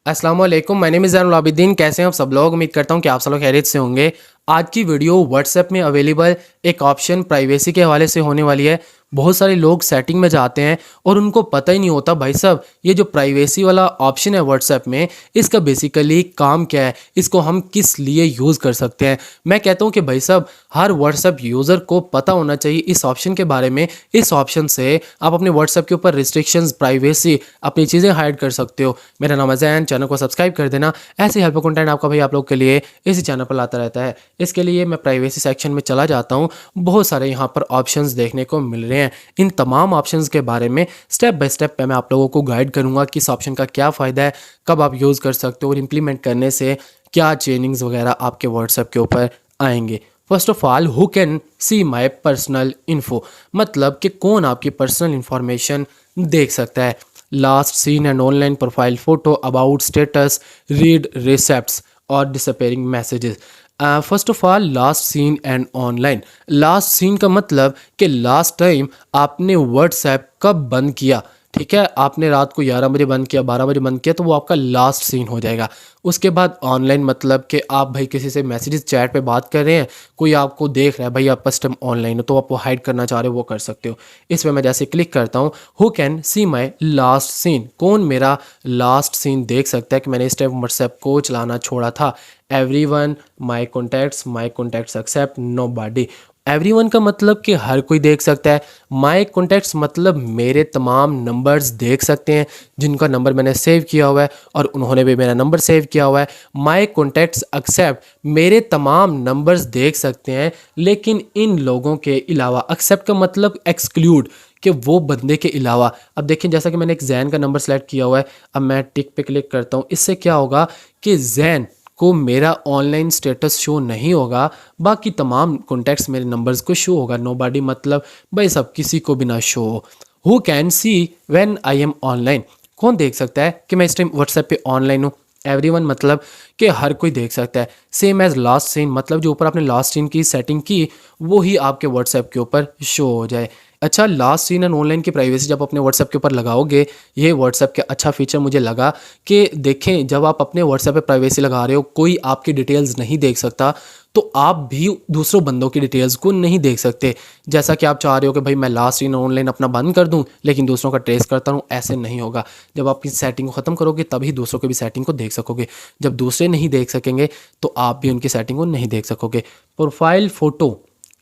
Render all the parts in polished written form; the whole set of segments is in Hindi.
अस्सलाम वालेकुम, my name is Zainul Abidin. कैसे हैं आप सब लोग? उम्मीद करता हूँ कि आप सब लोग खैरियत से होंगे। आज की वीडियो व्हाट्सएप में अवेलेबल एक ऑप्शन प्राइवेसी के हवाले से होने वाली है। बहुत सारे लोग सेटिंग में जाते हैं और उनको पता ही नहीं होता भाई साहब ये जो प्राइवेसी वाला ऑप्शन है व्हाट्सएप में, इसका बेसिकली काम क्या है, इसको हम किस लिए यूज़ कर सकते हैं। मैं कहता हूँ कि भाई साहब हर व्हाट्सएप यूज़र को पता होना चाहिए इस ऑप्शन के बारे में। इस ऑप्शन से आप अपने व्हाट्सएप के ऊपर रिस्ट्रिक्शंस, प्राइवेसी, अपनी चीज़ें हाइड कर सकते हो। मेरा नाम है ज़ैन, चैनल को सब्सक्राइब कर देना। ऐसे हेल्पफुल कंटेंट आपका भाई आप लोग के लिए इसी चैनल पर लाता रहता है। इसके लिए मैं प्राइवेसी सेक्शन में चला जाता हूँ। बहुत सारे यहाँ पर ऑप्शंस देखने को मिल रहे हैं। इन तमाम ऑप्शंस के बारे में स्टेप बाय स्टेप मैं आप लोगों को गाइड करूँगा कि इस ऑप्शन का क्या फ़ायदा है, कब आप यूज़ कर सकते हो और इम्प्लीमेंट करने से क्या चेंजिंग्स वगैरह आपके व्हाट्सएप के ऊपर आएंगे। First of all, who can see my personal info, मतलब कि कौन आपकी पर्सनल इंफॉर्मेशन देख सकता है। Last seen and online profile photo, about status, read receipts और disappearing messages. First of all, last seen and online. Last seen का मतलब कि लास्ट टाइम आपने व्हाट्सएप कब बंद किया। ठीक है, आपने रात को 11 बजे बंद किया, 12 बजे बंद किया, तो वो आपका लास्ट सीन हो जाएगा। उसके बाद ऑनलाइन मतलब कि आप भाई किसी से मैसेजेस, चैट पे बात कर रहे हैं, कोई आपको देख रहा है, भाई आप फर्स्ट टाइम ऑनलाइन हो, तो आप वो हाइड करना चाह रहे हो, वो कर सकते हो। इसमें मैं जैसे क्लिक करता हूँ, who can see my last seen, कौन मेरा लास्ट सीन देख सकता है कि मैंने इस टाइम व्हाट्सएप को चलाना छोड़ा था। Everyone, my contacts except nobody. Everyone का मतलब कि हर कोई देख सकता है। माई कॉन्टैक्ट्स मतलब मेरे तमाम नंबर्स देख सकते हैं जिनका नंबर मैंने सेव किया हुआ है और उन्होंने भी मेरा नंबर सेव किया हुआ है। माई कॉन्टैक्ट्स एक्सेप्ट, मेरे तमाम नंबर्स देख सकते हैं लेकिन इन लोगों के अलावा। एक्सेप्ट का मतलब एक्सक्लूड, कि वो बंदे के अलावा। अब देखें, जैसा कि मैंने एक जैन का नंबर सेलेक्ट किया हुआ है, अब मैं टिक पे क्लिक करता हूँ। इससे क्या होगा कि जैन को मेरा ऑनलाइन स्टेटस शो नहीं होगा, बाकी तमाम कॉन्टैक्ट्स मेरे नंबर्स को शो होगा। नोबॉडी मतलब भाई सब किसी को भी ना शो हो। Who can see when I am online, कौन देख सकता है कि मैं इस टाइम व्हाट्सएप पे ऑनलाइन हूँ। एवरीवन मतलब कि हर कोई देख सकता है। सेम एज लास्ट सीन मतलब जो ऊपर आपने लास्ट सीन की सेटिंग की वो ही आपके व्हाट्सएप के ऊपर शो हो जाए। अच्छा, लास्ट सीन एंड ऑनलाइन की प्राइवेसी जब अपने व्हाट्सएप के ऊपर लगाओगे, ये व्हाट्सएप का अच्छा फीचर मुझे लगा कि देखें, जब आप अपने व्हाट्सएप पे प्राइवेसी लगा रहे हो, कोई आपकी डिटेल्स नहीं देख सकता, तो आप भी दूसरों बंदों की डिटेल्स को नहीं देख सकते। जैसा कि आप चाह रहे हो कि भाई मैं लास्ट सीन ऑनलाइन अपना बंद कर दूं लेकिन दूसरों का ट्रेस करता रहूं, ऐसे नहीं होगा। जब आप इस सेटिंग को ख़त्म करोगे तभी दूसरों की भी सेटिंग को देख सकोगे। जब दूसरे नहीं देख सकेंगे तो आप भी उनकी सेटिंग को नहीं देख सकोगे। प्रोफाइल फ़ोटो,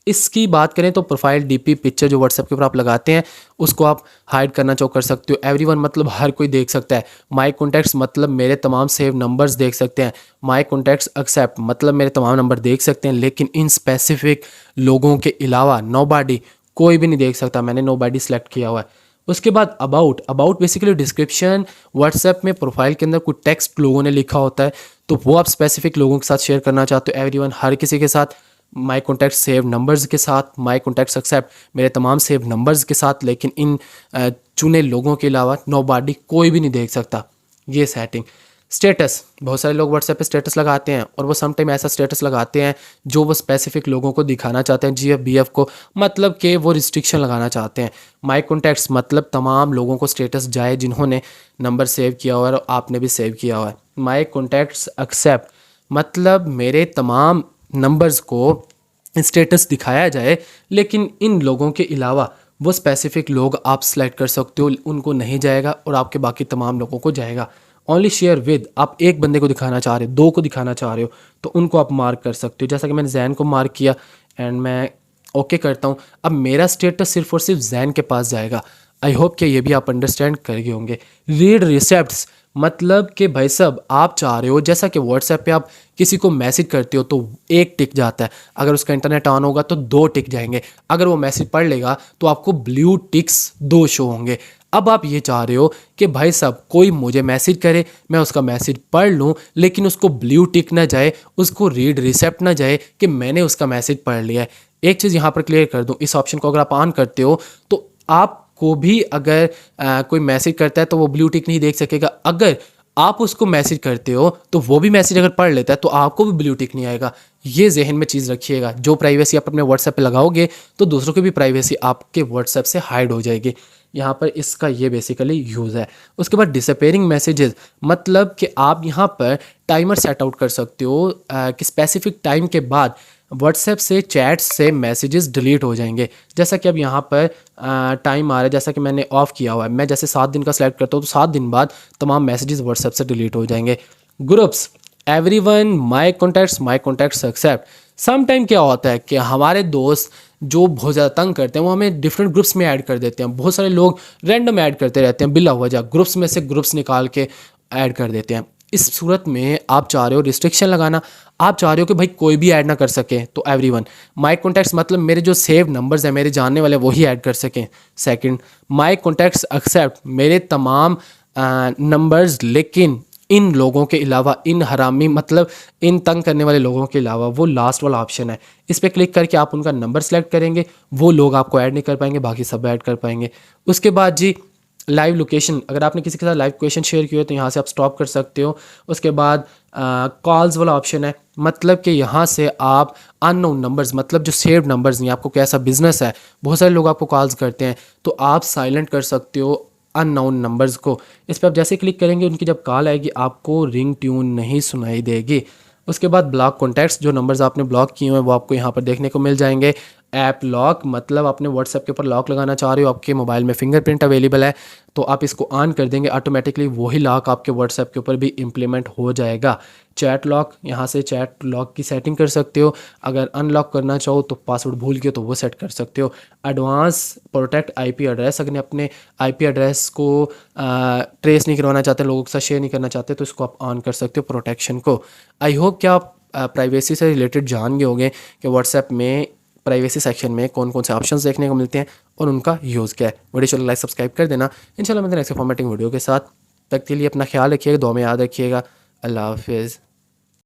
इसकी बात करें तो प्रोफाइल डीपी पिक्चर जो व्हाट्सएप के ऊपर आप लगाते हैं उसको आप हाइड करना चाहो कर सकते हो। एवरीवन मतलब हर कोई देख सकता है। माई कॉन्टैक्ट्स मतलब मेरे तमाम सेव नंबर्स देख सकते हैं। माई कॉन्टैक्ट्स एक्सेप्ट मतलब मेरे तमाम नंबर देख सकते हैं लेकिन इन स्पेसिफिक लोगों के अलावा नोबॉडी, कोई भी नहीं देख सकता। मैंने नोबॉडी सेलेक्ट किया हुआ है। उसके बाद अबाउट बेसिकली डिस्क्रिप्शन। व्हाट्सएप में प्रोफाइल के अंदर कुछ टेक्स्ट लोगों ने लिखा होता है तो वो आप स्पेसिफिक लोगों के साथ शेयर करना चाहते हो। एवरीवन हर किसी के साथ। माई कॉन्टैक्ट सेव नंबर्स के साथ। माई कॉन्टैक्ट्स एक्सेप्ट मेरे तमाम सेव नंबर्स के साथ, लेकिन इन चुने लोगों के अलावा नोबॉडी, कोई भी नहीं देख सकता। ये सेटिंग। स्टेटस, बहुत सारे लोग व्हाट्सएप पे स्टेटस लगाते हैं और वो समटाइम ऐसा स्टेटस लगाते हैं जो वो स्पेसिफिक लोगों को दिखाना चाहते हैं, जीएफ बीएफ को, मतलब कि वो रिस्ट्रिक्शन लगाना चाहते हैं। माई कॉन्टैक्ट्स मतलब तमाम लोगों को स्टेटस जाए जिन्होंने नंबर सेव किया हुआ है और आपने भी सेव किया हुआ है। माई कॉन्टैक्ट्स एक्सेप्ट मतलब मेरे तमाम नंबर्स को स्टेटस दिखाया जाए लेकिन इन लोगों के अलावा वो स्पेसिफिक लोग आप सेलेक्ट कर सकते हो, उनको नहीं जाएगा और आपके बाकी तमाम लोगों को जाएगा। ओनली शेयर विद, आप एक बंदे को दिखाना चाह रहे हो, दो को दिखाना चाह रहे हो तो उनको आप मार्क कर सकते हो। जैसा कि मैंने जैन को मार्क किया एंड मैं ओके करता हूँ। अब मेरा स्टेटस सिर्फ और सिर्फ जैन के पास जाएगा। आई होप कि ये भी आप अंडरस्टैंड कर गए होंगे। रीड रिसेप्ट्स मतलब कि भाई साहब आप चाह रहे हो, जैसा कि व्हाट्सएप पे आप किसी को मैसेज करते हो तो एक टिक जाता है, अगर उसका इंटरनेट ऑन होगा तो दो टिक जाएंगे, अगर वो मैसेज पढ़ लेगा तो आपको ब्लू टिक्स दो शो होंगे। अब आप ये चाह रहे हो कि भाई साहब कोई मुझे मैसेज करे, मैं उसका मैसेज पढ़ लूँ लेकिन उसको ब्लू टिक ना जाए, उसको रीड रिसेप्ट ना जाए कि मैंने उसका मैसेज पढ़ लिया है। एक चीज़ यहाँ पर क्लियर कर दूँ, इस ऑप्शन को अगर आप ऑन करते हो तो आप को भी अगर कोई मैसेज करता है तो वो ब्लू टिक नहीं देख सकेगा। अगर आप उसको मैसेज करते हो तो वो भी मैसेज अगर पढ़ लेता है तो आपको भी ब्लू टिक नहीं आएगा। ये जहन में चीज़ रखिएगा। जो प्राइवेसी आप अपने व्हाट्सएप पे लगाओगे तो दूसरों की भी प्राइवेसी आपके व्हाट्सएप से हाइड हो जाएगी। यहाँ पर इसका ये बेसिकली यूज़ है। उसके बाद डिसअपेयरिंग मैसेजेस, मतलब कि आप यहाँ पर टाइमर सेट आउट कर सकते हो कि स्पेसिफिक टाइम के बाद व्हाट्सएप से चैट्स से मैसेजेस डिलीट हो जाएंगे। जैसा कि अब यहाँ पर टाइम आ रहा है, जैसा कि मैंने ऑफ़ किया हुआ है, मैं जैसे 7 दिन का सेलेक्ट करता हूँ तो 7 दिन बाद तमाम मैसेजेस व्हाट्सएप से डिलीट हो जाएंगे। Groups, everyone, my contacts accept. Some time क्या होता है कि हमारे दोस्त जो बहुत ज़्यादा तंग करते हैं वो हमें डिफरेंट ग्रुप्स में ऐड कर देते हैं। बहुत सारे लोग रैंडम ऐड करते रहते हैं बिला वजह, ग्रुप्स में से ग्रुप्स निकाल के ऐड कर देते हैं। इस सूरत में आप चाह रहे हो रिस्ट्रिक्शन लगाना, आप चाह रहे हो कि भाई कोई भी ऐड ना कर सके, तो एवरीवन। माई कॉन्टैक्ट्स मतलब मेरे जो सेव नंबर्स हैं, मेरे जानने वाले वही ऐड कर सकें। सेकंड, माई कॉन्टैक्ट्स एक्सेप्ट, मेरे तमाम नंबर्स लेकिन इन लोगों के अलावा, इन हरामी मतलब इन तंग करने वाले लोगों के अलावा, वो लास्ट वाला ऑप्शन है। इस पर क्लिक करके आप उनका नंबर सेलेक्ट करेंगे, वो लोग आपको ऐड नहीं कर पाएंगे, बाकी सब ऐड कर पाएंगे। उसके बाद जी लाइव लोकेशन, अगर आपने किसी के साथ लाइव लोकेशन शेयर की हो तो यहाँ से आप स्टॉप कर सकते हो। उसके बाद कॉल्स वाला ऑप्शन है, मतलब कि यहाँ से आप अननोन नंबर्स, मतलब जो सेव्ड नंबर्स नहीं, आपको कैसा बिजनेस है, बहुत सारे लोग आपको कॉल्स करते हैं, तो आप साइलेंट कर सकते हो अननोन नंबर्स को। इस पर आप जैसे क्लिक करेंगे उनकी जब कॉल आएगी आपको रिंग ट्यून नहीं सुनाई देगी। उसके बाद ब्लॉक कॉन्टैक्ट्स, जो नंबर्स आपने ब्लॉक किए हुए हैं वो आपको यहाँ पर देखने को मिल जाएंगे। ऐप लॉक, मतलब आपने व्हाट्सएप के ऊपर लॉक लगाना चाह रहे हो, आपके मोबाइल में फिंगरप्रिंट अवेलेबल है तो आप इसको ऑन कर देंगे, ऑटोमेटिकली वही लॉक आपके व्हाट्सएप के ऊपर भी इम्प्लीमेंट हो जाएगा। चैट लॉक, यहाँ से चैट लॉक की सेटिंग कर सकते हो। अगर अनलॉक करना चाहो तो पासवर्ड भूल गए तो वो सेट कर सकते हो। एडवांस प्रोटेक्ट आईपी एड्रेस, अगर अपने आईपी एड्रेस को ट्रेस नहीं करवाना चाहते, लोगों के साथ शेयर नहीं करना चाहते, तो इसको आप ऑन कर सकते हो प्रोटेक्शन को। आई होप कि आप प्राइवेसी से रिलेटेड जान गए होंगे कि व्हाट्सएप में प्राइवेसी सेक्शन में कौन कौन से ऑप्शंस देखने को मिलते हैं और उनका यूज़ क्या है। वीडियो चलो लाइक सब्सक्राइब कर देना। इंशाल्लाह मैं नेक्स्ट फॉर्मेटिंग वीडियो के साथ, तक के लिए अपना ख्याल रखिएगा, दुआ में याद रखिएगा। अल्लाह हाफिज़।